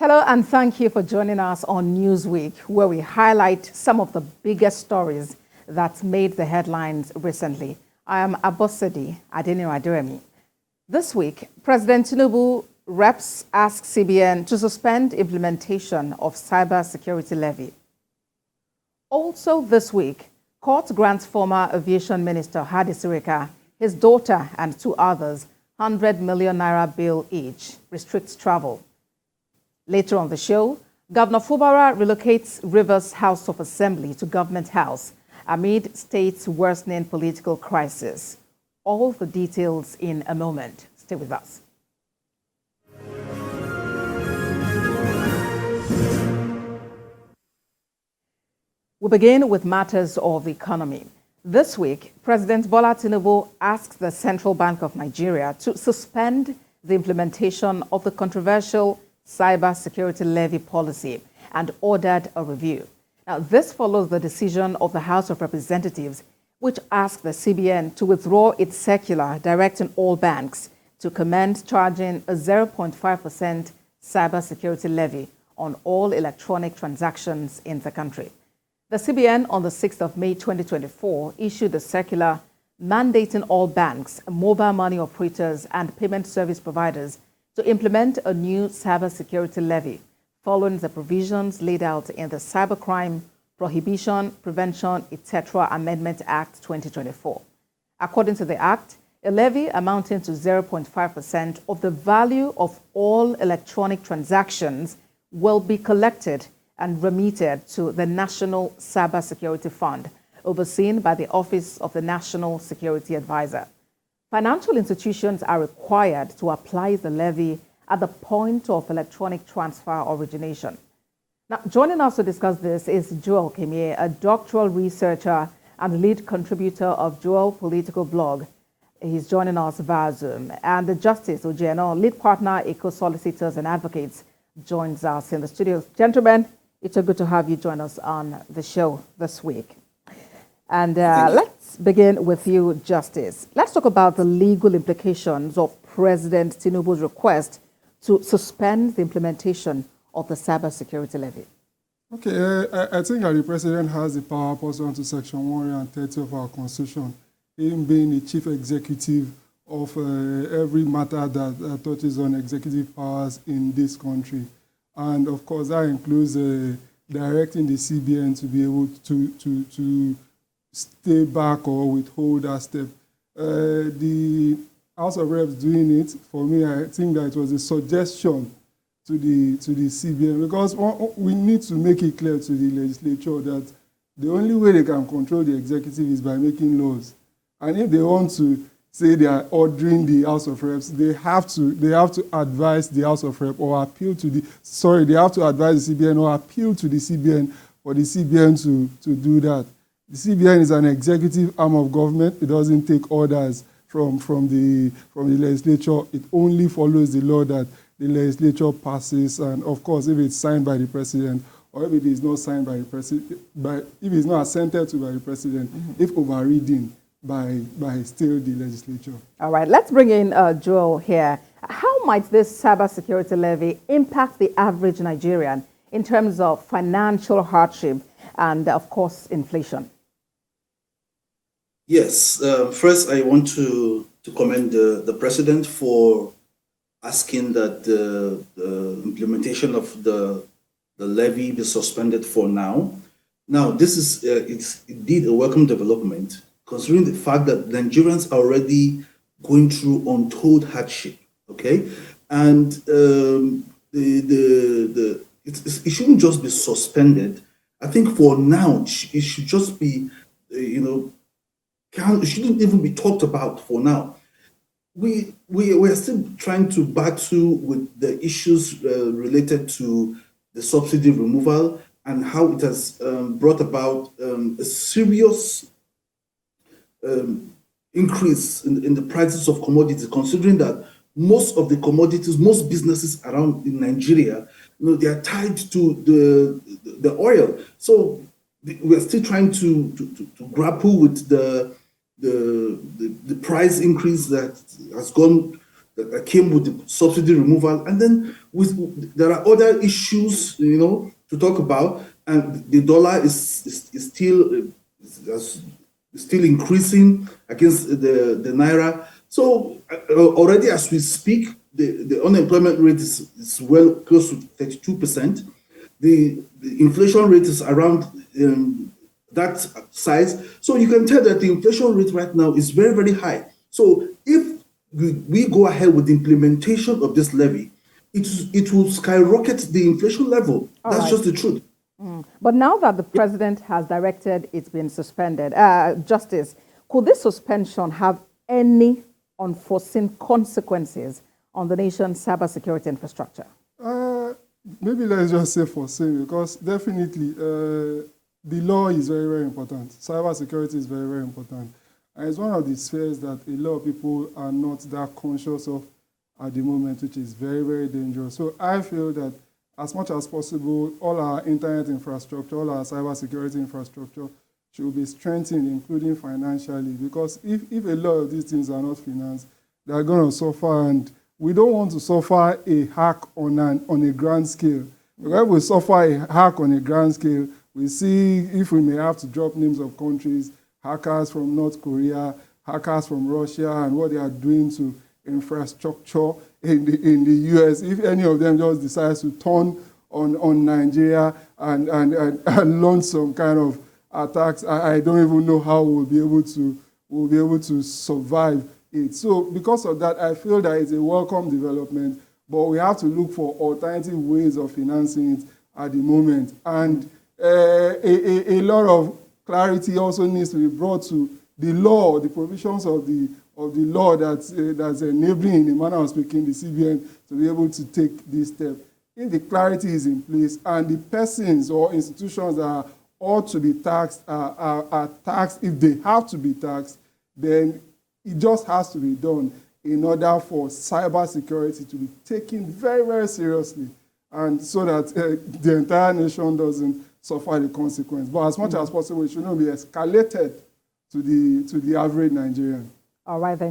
Hello and thank you for joining us on Newsweek, where we highlight some of the biggest stories that made the headlines recently. I am Abosedi Adeniraduremi. This week, President Tinubu reps ask CBN to suspend implementation of Cybersecurity Levy. Also this week, court grants former Aviation Minister Hadi Sirika, his daughter and two others, 100 million naira bail each, restricts travel. Later on the show, Governor Fubara relocates Rivers House of Assembly to Government House amid state's worsening political crisis. All the details in a moment. Stay with us. We begin with matters of the economy. This week, President Bola Tinubu asked the Central Bank of Nigeria to suspend the implementation of the controversial Cybersecurity Levy policy and ordered a review. Now, this follows the decision of the House of Representatives, which asked the CBN to withdraw its circular directing all banks to commence charging a 0.5% cybersecurity levy on all electronic transactions in the country. The CBN on the 6th of May 2024 issued a circular mandating all banks, mobile money operators, and payment service providers to implement a new cybersecurity levy following the provisions laid out in the Cybercrime Prohibition, Prevention, etc. Amendment Act 2024. According to the Act, a levy amounting to 0.5% of the value of all electronic transactions will be collected and remitted to the National Cybersecurity Fund, overseen by the Office of the National Security Advisor. Financial institutions are required to apply the levy at the point of electronic transfer origination. Now, joining us to discuss this is Joel Kemie, a doctoral researcher and lead contributor of Joel Political Blog. He's joining us via Zoom. And the Justice Ojeno, lead partner, Eco Solicitors and Advocates, joins us in the studio. Gentlemen, it's so good to have you join us on the show this week. And let's begin with you, Justice. Let's talk about the legal implications of President Tinubu's request to suspend the implementation of the cybersecurity levy. Okay, I think that the President has the power pursuant to Section 130 of our Constitution, him being the chief executive of every matter that touches on executive powers in this country. And of course, that includes directing the CBN to be able to stay back or withhold that step. The House of Reps doing it, for me, I think that it was a suggestion to the CBN, because we need to make it clear to the legislature that the only way they can control the executive is by making laws. And if they want to say they are ordering the House of Reps, they have to advise the House of Reps or appeal to they have to advise the CBN or appeal to the CBN for the CBN to do that. The CBN is an executive arm of government. It doesn't take orders from the legislature. It only follows the law that the legislature passes. And of course, if it's signed by the president, or if it is not signed by the president, if it's not assented to by the president, if overridden by still the legislature. All right, let's bring in Joel here. How might this cybersecurity levy impact the average Nigerian in terms of financial hardship and, of course, inflation? Yes. First, I want to commend the president for asking that the implementation of the levy be suspended for now. Now, this is it's indeed a welcome development, considering the fact that Nigerians are already going through untold hardship. Okay, and it shouldn't just be suspended. I think for now it should just be, it shouldn't even be talked about for now. We are still trying to battle with the issues related to the subsidy removal and how it has brought about a serious increase in the prices of commodities, considering that most of the commodities, most businesses around in Nigeria, they are tied to the oil. So we are still trying to grapple with the price increase that has gone that came with the subsidy removal, and then there are other issues, to talk about, and the dollar is still increasing against the naira. So already as we speak, the unemployment rate is well close to 32%. The inflation rate is around that size. So you can tell that the inflation rate right now is very, very high. So if we go ahead with the implementation of this levy, it will skyrocket the inflation level. That's just the truth. But now that the president has directed it's been suspended, Justice, could this suspension have any unforeseen consequences on the nation's cybersecurity infrastructure? Maybe let's just say foreseen, because definitely the law is very, very important. Cybersecurity is very, very important. And it's one of the spheres that a lot of people are not that conscious of at the moment, which is very, very dangerous. So I feel that as much as possible, all our internet infrastructure, all our cybersecurity infrastructure should be strengthened, including financially, because if a lot of these things are not financed, they're going to suffer, and we don't want to suffer a hack on a grand scale. Because if we suffer a hack on a grand scale, we see if we may have to drop names of countries, hackers from North Korea, hackers from Russia, and what they are doing to infrastructure in the US. If any of them just decides to turn on Nigeria and launch some kind of attacks, I don't even know how we'll be able to survive it. So because of that, I feel that it's a welcome development, but we have to look for alternative ways of financing it at the moment. And a lot of clarity also needs to be brought to the law, the provisions of the law that's enabling, in a manner of speaking, the CBN to be able to take this step. If the clarity is in place and the persons or institutions that ought to be taxed are taxed, if they have to be taxed, then it just has to be done in order for cybersecurity to be taken very, very seriously, and so that the entire nation doesn't suffer the consequence. But as much as possible, it should not be escalated to the average Nigerian. All right, then.